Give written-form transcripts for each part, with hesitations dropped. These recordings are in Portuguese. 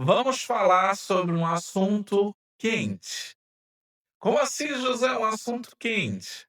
Vamos falar sobre um assunto quente. Como assim, José, um assunto quente?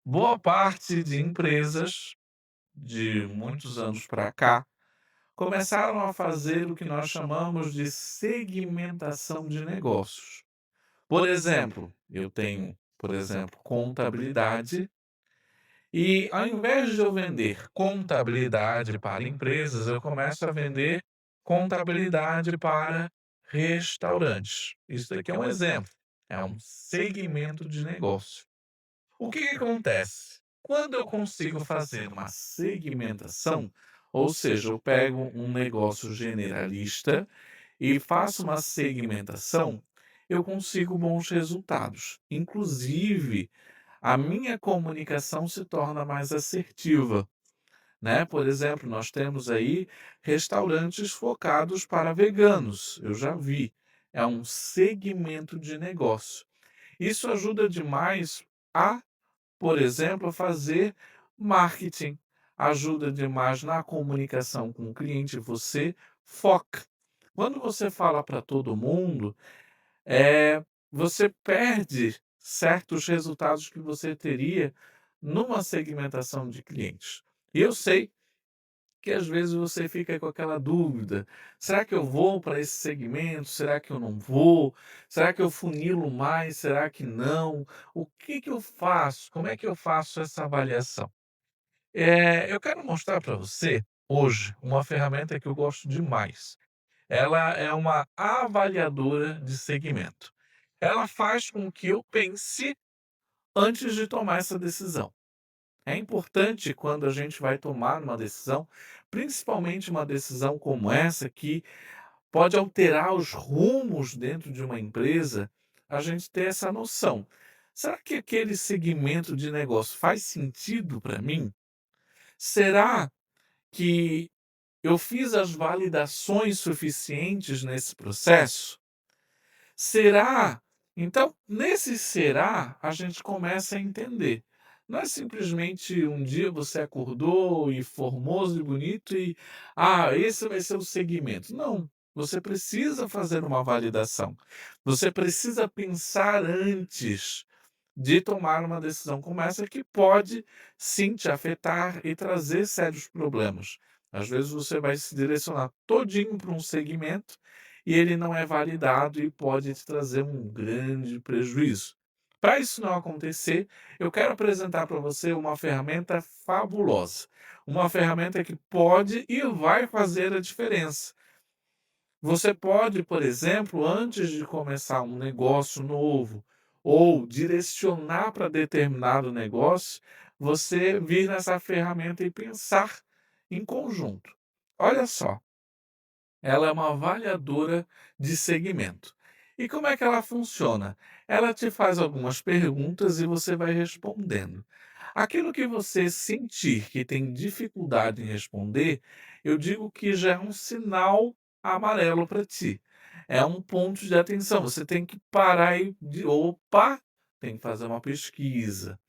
Boa parte de empresas, de muitos anos para cá, começaram a fazer o que nós chamamos de segmentação de negócios. Por exemplo, eu tenho, contabilidade e ao invés de eu vender contabilidade para empresas, eu começo a vender contabilidade para restaurantes. Isso daqui é um exemplo, é um segmento de negócio. O que que acontece? Quando eu consigo fazer uma segmentação, ou seja, eu pego um negócio generalista e faço uma segmentação, eu consigo bons resultados. Inclusive, a minha comunicação se torna mais assertiva, né? Por exemplo, nós temos aí restaurantes focados para veganos, eu já vi. É um segmento de negócio. Isso ajuda demais a, por exemplo, fazer marketing, ajuda demais na comunicação com o cliente, você foca. Quando você fala para todo mundo, você perde certos resultados que você teria numa segmentação de clientes. E eu sei que às vezes você fica com aquela dúvida: será que eu vou para esse segmento? Será que eu não vou? Será que eu funilo mais? Será que não? O que que eu faço? Como é que eu faço essa avaliação? Eu quero mostrar para você hoje uma ferramenta que eu gosto demais. Ela é uma avaliadora de segmento. Ela faz com que eu pense antes de tomar essa decisão. É importante quando a gente vai tomar uma decisão, principalmente uma decisão como essa, que pode alterar os rumos dentro de uma empresa, a gente ter essa noção. Será que aquele segmento de negócio faz sentido para mim? Será que eu fiz as validações suficientes nesse processo? Será? Então, nesse será, a gente começa a entender. Não é simplesmente um dia você acordou e formoso e bonito e, esse vai ser o segmento. Não, você precisa fazer uma validação. Você precisa pensar antes de tomar uma decisão como essa que pode sim te afetar e trazer sérios problemas. Às vezes você vai se direcionar todinho para um segmento e ele não é validado e pode te trazer um grande prejuízo. Para isso não acontecer, eu quero apresentar para você uma ferramenta fabulosa, uma ferramenta que pode e vai fazer a diferença. Você pode, por exemplo, antes de começar um negócio novo ou direcionar para determinado negócio, você vir nessa ferramenta e pensar em conjunto. Olha só, ela é uma avaliadora de segmento. E como é que ela funciona? Ela te faz algumas perguntas e você vai respondendo. Aquilo que você sentir que tem dificuldade em responder, eu digo que já é um sinal amarelo para ti. É um ponto de atenção. Você tem que parar e opa, tem que fazer uma pesquisa.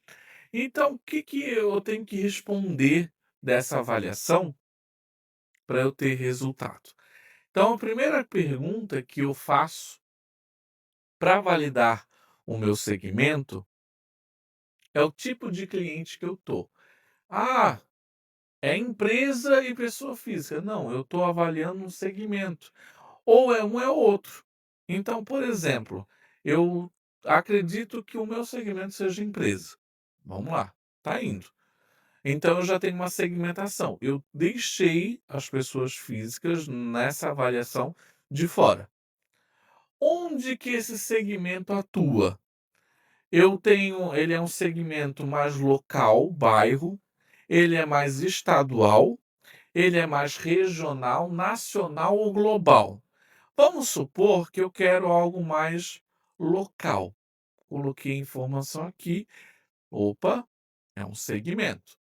Então, o que que eu tenho que responder dessa avaliação para eu ter resultado? Então, a primeira pergunta que eu faço para validar o meu segmento é o tipo de cliente que eu tô. Ah, é empresa e pessoa física. Não, eu estou avaliando um segmento. Ou é um é outro. Então, por exemplo, eu acredito que o meu segmento seja empresa. Vamos lá, tá indo. Então eu já tenho uma segmentação. Eu deixei as pessoas físicas nessa avaliação de fora. Onde que esse segmento atua? Ele é um segmento mais local, bairro, ele é mais estadual, ele é mais regional, nacional ou global. Vamos supor que eu quero algo mais local. Coloquei a informação aqui. Opa, é um segmento.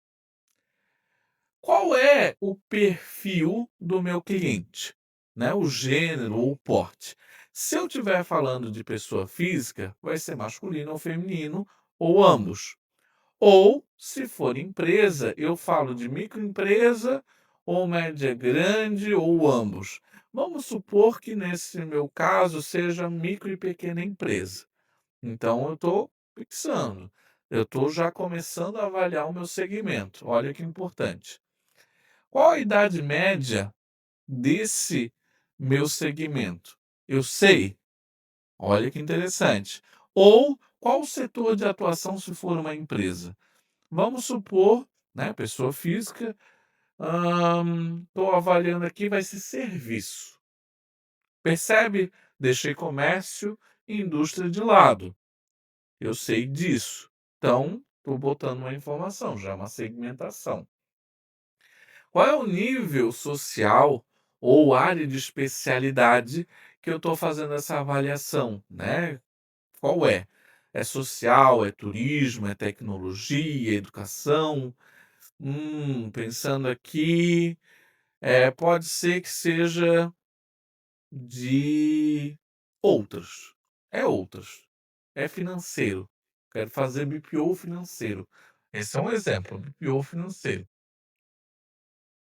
Qual é o perfil do meu cliente? Né? O gênero ou o porte. Se eu estiver falando de pessoa física, vai ser masculino ou feminino, ou ambos. Ou, se for empresa, eu falo de microempresa ou média grande ou ambos? Vamos supor que nesse meu caso seja micro e pequena empresa. Então eu estou fixando, eu estou já começando a avaliar o meu segmento. Olha que importante. Qual a idade média desse meu segmento? Eu sei, olha que interessante. Ou qual o setor de atuação se for uma empresa? Vamos supor, né, pessoa física, estou avaliando aqui, vai ser serviço. Percebe? Deixei comércio e indústria de lado. Eu sei disso. Então, estou botando uma informação, já é uma segmentação. Qual é o nível social ou área de especialidade que eu estou fazendo essa avaliação, né? Qual é? É social, é turismo, é tecnologia, é educação? Pensando aqui, pode ser que seja de outras. É outras. É financeiro. Quero fazer BPO financeiro. Esse é um exemplo, BPO financeiro.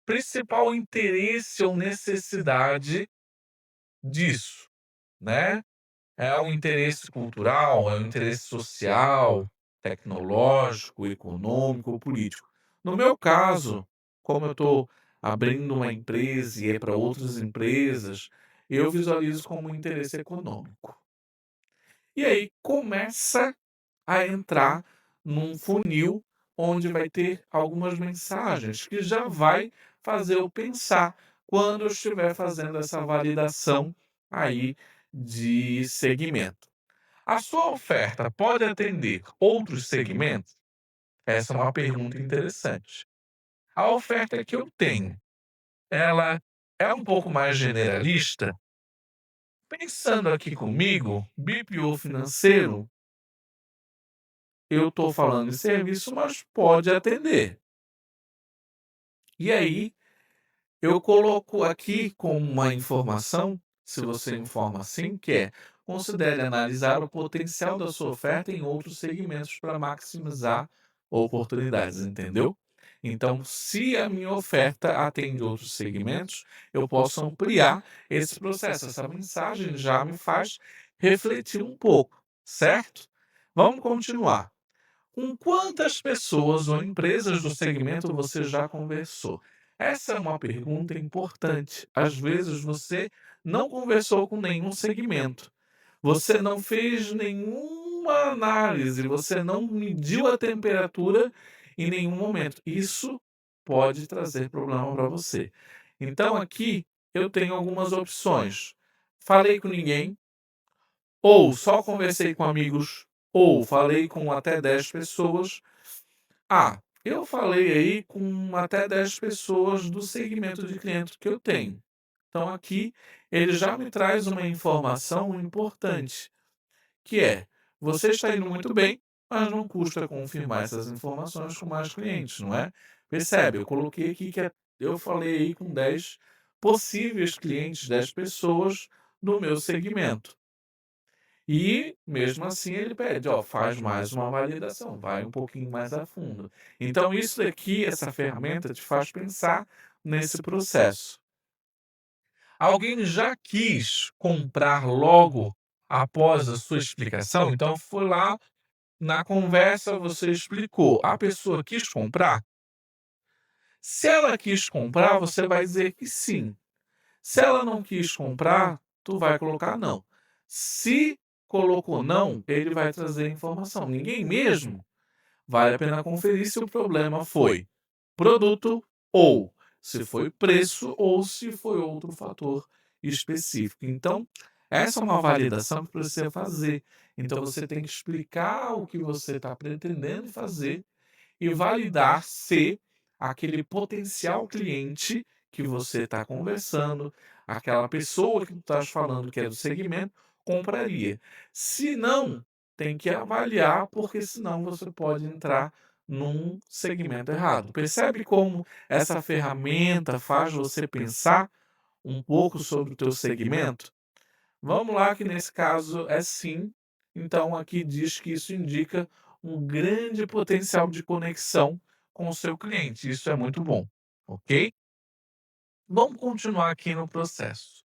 Principal interesse ou necessidade disso, né? É um interesse cultural, é um interesse social, tecnológico, econômico ou político. No meu caso, como eu estou abrindo uma empresa e é para outras empresas, eu visualizo como um interesse econômico. E aí começa a entrar num funil onde vai ter algumas mensagens que já vai fazer eu pensar quando eu estiver fazendo essa validação aí de segmento. A sua oferta pode atender outros segmentos? Essa é uma pergunta interessante. A oferta que eu tenho, ela é um pouco mais generalista? Pensando aqui comigo, BPO financeiro, eu estou falando de serviço, mas pode atender. E aí, eu coloco aqui como uma informação, se você informa assim, que é: considere analisar o potencial da sua oferta em outros segmentos para maximizar oportunidades, entendeu? Então, se a minha oferta atende outros segmentos, eu posso ampliar esse processo. Essa mensagem já me faz refletir um pouco, certo? Vamos continuar. Com quantas pessoas ou empresas do segmento você já conversou? Essa é uma pergunta importante. Às vezes você não conversou com nenhum segmento, você não fez nenhuma análise, você não mediu a temperatura em nenhum momento. Isso pode trazer problema para você. Então aqui eu tenho algumas opções. Falei com ninguém, ou só conversei com amigos, ou falei com até 10 pessoas. Eu falei aí com até 10 pessoas do segmento de cliente que eu tenho. Então aqui ele já me traz uma informação importante, que é: você está indo muito bem, mas não custa confirmar essas informações com mais clientes, não é? Percebe, eu coloquei aqui que eu falei aí com 10 possíveis clientes, 10 pessoas do meu segmento. E, mesmo assim, ele pede: "Ó, faz mais uma validação, vai um pouquinho mais a fundo". Então isso daqui, essa ferramenta te faz pensar nesse processo. Alguém já quis comprar logo após a sua explicação? Então foi lá, na conversa você explicou, a pessoa quis comprar? Se ela quis comprar, você vai dizer que sim. Se ela não quis comprar, tu vai colocar não. Se colocou não, ele vai trazer informação. Ninguém mesmo. Vale a pena conferir se o problema foi produto, ou se foi preço, ou se foi outro fator específico. Então, essa é uma validação que precisa fazer. Então, você tem que explicar o que você está pretendendo fazer e validar se aquele potencial cliente que você está conversando, aquela pessoa que tu estás falando que é do segmento, compraria. Se não, tem que avaliar, porque senão você pode entrar num segmento errado. Percebe como essa ferramenta faz você pensar um pouco sobre o teu segmento? Vamos lá que nesse caso é sim, então aqui diz que isso indica um grande potencial de conexão com o seu cliente, isso é muito bom, ok? Vamos continuar aqui no processo.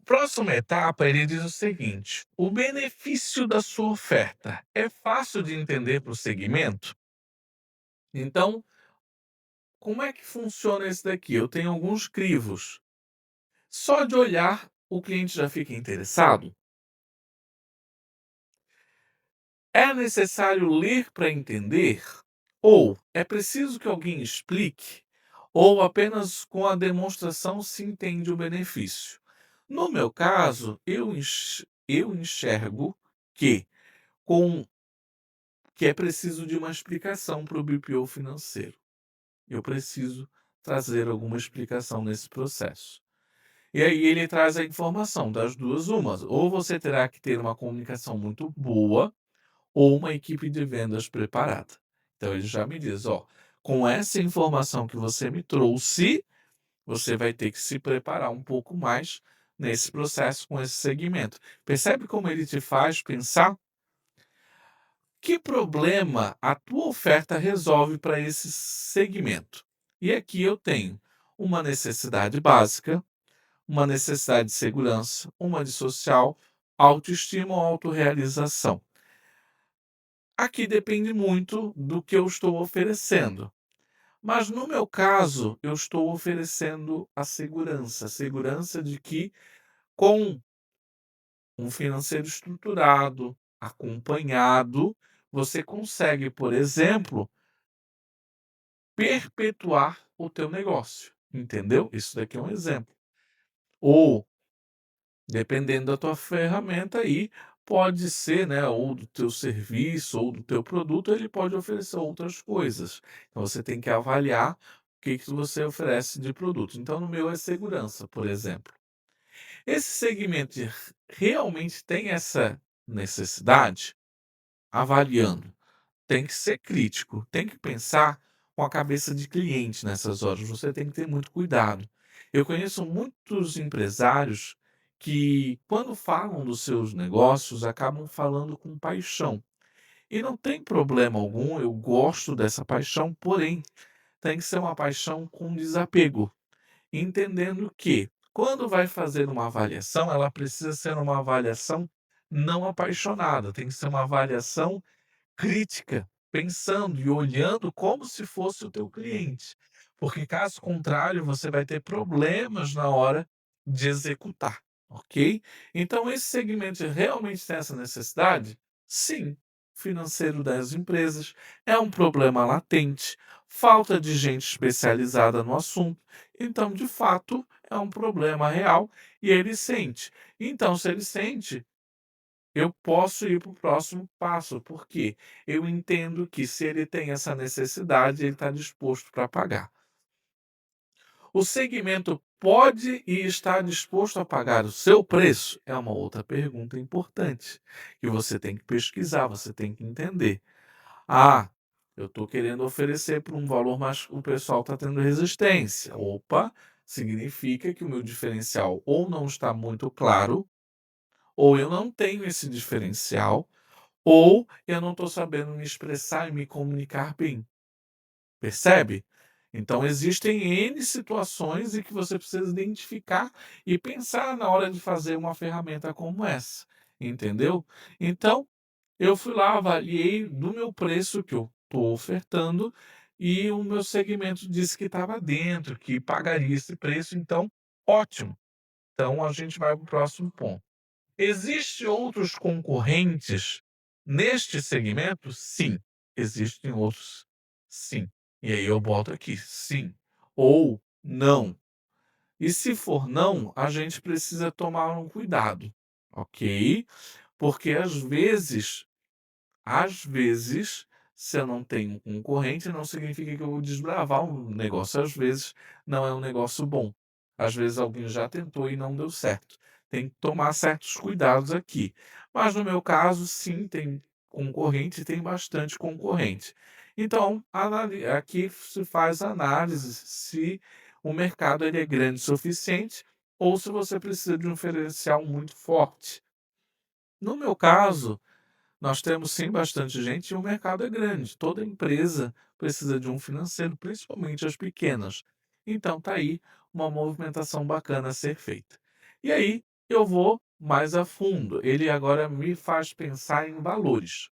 Próxima etapa, ele diz o seguinte: o benefício da sua oferta é fácil de entender para o segmento? Então, como é que funciona esse daqui? Eu tenho alguns crivos. Só de olhar, o cliente já fica interessado? É necessário ler para entender? Ou é preciso que alguém explique? Ou apenas com a demonstração se entende o benefício? No meu caso, eu enxergo que, com que é preciso de uma explicação para o BPO financeiro. Eu preciso trazer alguma explicação nesse processo. E aí ele traz a informação das duas umas, ou você terá que ter uma comunicação muito boa, ou uma equipe de vendas preparada. Então ele já me diz, ó, com essa informação que você me trouxe, você vai ter que se preparar um pouco mais nesse processo com esse segmento. Percebe como ele te faz pensar? Que problema a tua oferta resolve para esse segmento? E aqui eu tenho uma necessidade básica, uma necessidade de segurança, uma de social, autoestima ou autorrealização. Aqui depende muito do que eu estou oferecendo. Mas no meu caso, eu estou oferecendo a segurança de que com um financeiro estruturado, acompanhado, você consegue, por exemplo, perpetuar o teu negócio, entendeu? Isso daqui é um exemplo. Ou, dependendo da tua ferramenta aí, pode ser, né, ou do teu serviço ou do teu produto, ele pode oferecer outras coisas. Então você tem que avaliar o que que você oferece de produto. Então no meu é segurança, por exemplo. Esse segmento realmente tem essa necessidade? Avaliando. Tem que ser crítico, tem que pensar com a cabeça de cliente nessas horas, você tem que ter muito cuidado. Eu conheço muitos empresários que, quando falam dos seus negócios, acabam falando com paixão. E não tem problema algum, eu gosto dessa paixão, porém, tem que ser uma paixão com desapego, entendendo que, quando vai fazer uma avaliação, ela precisa ser uma avaliação não apaixonada, tem que ser uma avaliação crítica, pensando e olhando como se fosse o teu cliente, porque caso contrário você vai ter problemas na hora de executar, ok? Então esse segmento realmente tem essa necessidade? Sim, financeiro das empresas é um problema latente, falta de gente especializada no assunto, então de fato é um problema real e ele sente. Então se ele sente, eu posso ir para o próximo passo, porque eu entendo que se ele tem essa necessidade, ele está disposto para pagar. O segmento pode e está disposto a pagar o seu preço? É uma outra pergunta importante, que você tem que pesquisar, você tem que entender. Ah, eu estou querendo oferecer por um valor, mas o pessoal está tendo resistência. Opa, significa que o meu diferencial ou não está muito claro, ou eu não tenho esse diferencial, ou eu não estou sabendo me expressar e me comunicar bem, percebe? Então existem N situações em que você precisa identificar e pensar na hora de fazer uma ferramenta como essa, entendeu? Então, eu fui lá, avaliei do meu preço que eu estou ofertando e o meu segmento disse que estava dentro, que pagaria esse preço, então ótimo. Então a gente vai para o próximo ponto. Existem outros concorrentes neste segmento? Sim, existem outros. Sim. E aí eu boto aqui, sim ou não. E se for não, a gente precisa tomar um cuidado, ok? Porque às vezes, se eu não tenho um concorrente, não significa que eu vou desbravar um negócio. Às vezes, não é um negócio bom. Às vezes, alguém já tentou e não deu certo. Tem que tomar certos cuidados aqui. Mas no meu caso, sim, tem concorrente e tem bastante concorrente. Então, aqui se faz análise se o mercado ele é grande o suficiente ou se você precisa de um diferencial muito forte. No meu caso, nós temos sim bastante gente e o mercado é grande. Toda empresa precisa de um financeiro, principalmente as pequenas. Então tá aí uma movimentação bacana a ser feita. E aí eu vou mais a fundo, ele agora me faz pensar em valores.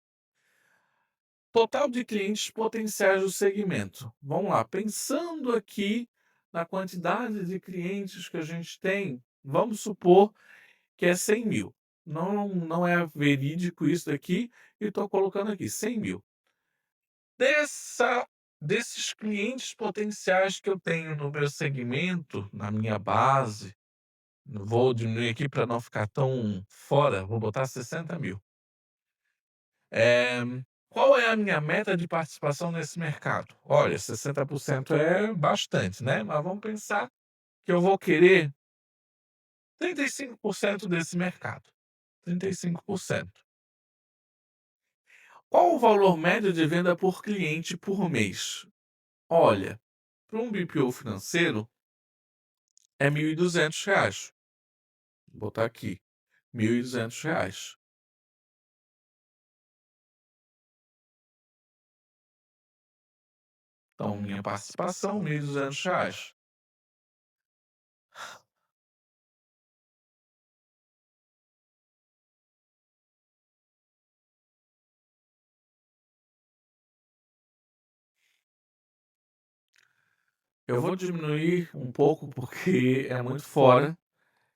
Total de clientes potenciais do segmento. Vamos lá, pensando aqui na quantidade de clientes que a gente tem, vamos supor que é 100.000. Não é verídico isso daqui, e estou colocando aqui 100.000. Dessa desses clientes potenciais que eu tenho no meu segmento, na minha base, vou diminuir aqui para não ficar tão fora, vou botar 60.000. Eh, Qual é a minha meta de participação nesse mercado? Olha, 60% é bastante, né, mas vamos pensar que eu vou querer 35% desse mercado, 35%. Qual o valor médio de venda por cliente por mês? Olha, para um BPO financeiro é R$ 1.200. Vou botar aqui, R$ 1.200. Então minha participação, R$ 1.200. Eu vou diminuir um pouco, porque é muito fora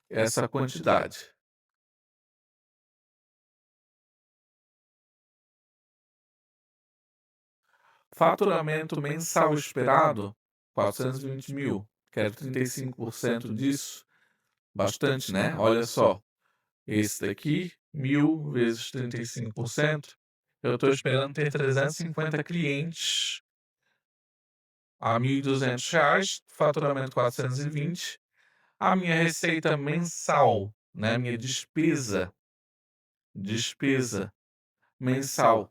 essa quantidade. Faturamento mensal esperado, 420.000. Quero 35% disso. Bastante, né? Olha só, esse daqui, 1.000 vezes 35%, eu estou esperando ter 350 clientes a R$ 1.200, faturamento 420. A minha receita mensal, né, minha despesa mensal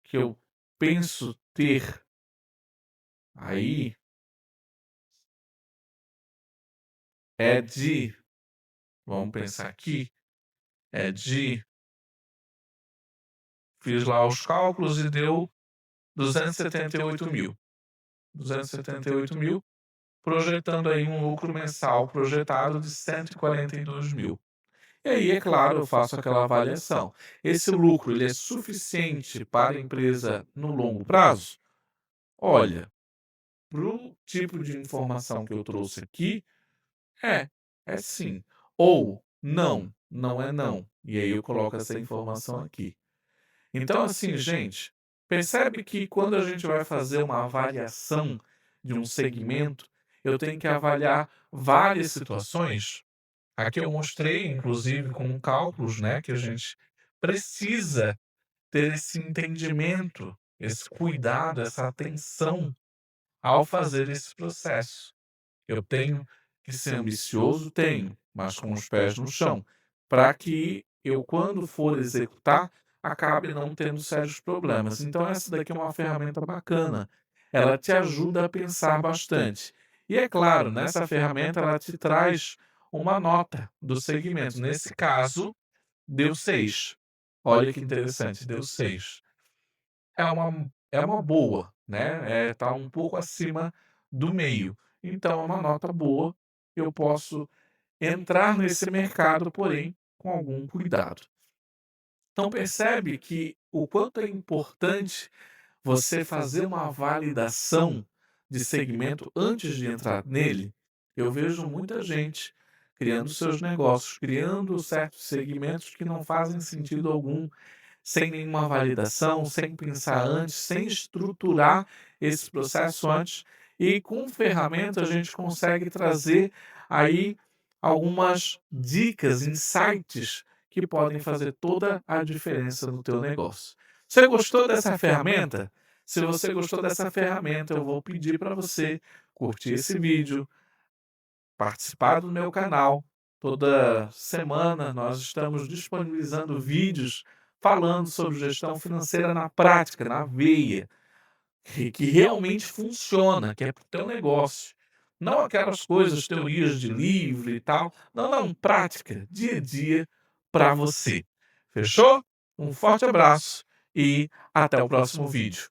que eu penso ter aí é de, vamos pensar aqui, é de, fiz lá os cálculos e deu 278.000. 278.000, projetando aí um lucro mensal projetado de 142.000. E aí, é claro, eu faço aquela avaliação. Esse lucro, ele é suficiente para a empresa no longo prazo? Olha, para o tipo de informação que eu trouxe aqui, é, é sim. Ou não, não é não. E aí eu coloco essa informação aqui. Então, assim, gente, percebe que quando a gente vai fazer uma avaliação de um segmento, eu tenho que avaliar várias situações. Aqui eu mostrei, inclusive, com cálculos, né, que a gente precisa ter esse entendimento, esse cuidado, essa atenção ao fazer esse processo. Eu tenho que ser ambicioso? Tenho, mas com os pés no chão, para que eu, quando for executar, acabe não tendo sérios problemas. Então, essa daqui é uma ferramenta bacana. Ela te ajuda a pensar bastante. E é claro, nessa ferramenta ela te traz uma nota do segmento. Nesse caso, deu 6. Olha que interessante, deu 6. É uma boa, né, tá um pouco acima do meio. Então é uma nota boa, eu posso entrar nesse mercado, porém com algum cuidado. Então percebe que o quanto é importante você fazer uma validação de segmento antes de entrar nele. Eu vejo muita gente criando seus negócios, criando certos segmentos que não fazem sentido algum, sem nenhuma validação, sem pensar antes, sem estruturar esse processo antes. E com ferramenta a gente consegue trazer aí algumas dicas, insights que podem fazer toda a diferença no teu negócio. Você gostou dessa ferramenta? Se você gostou dessa ferramenta, eu vou pedir para você curtir esse vídeo, participar do meu canal. Toda semana nós estamos disponibilizando vídeos falando sobre gestão financeira na prática, na veia, que realmente funciona, que é para o teu negócio. Não aquelas coisas, teorias de livro e tal. Não, não, prática, dia a dia, para você. Fechou? Um forte abraço e até o próximo vídeo.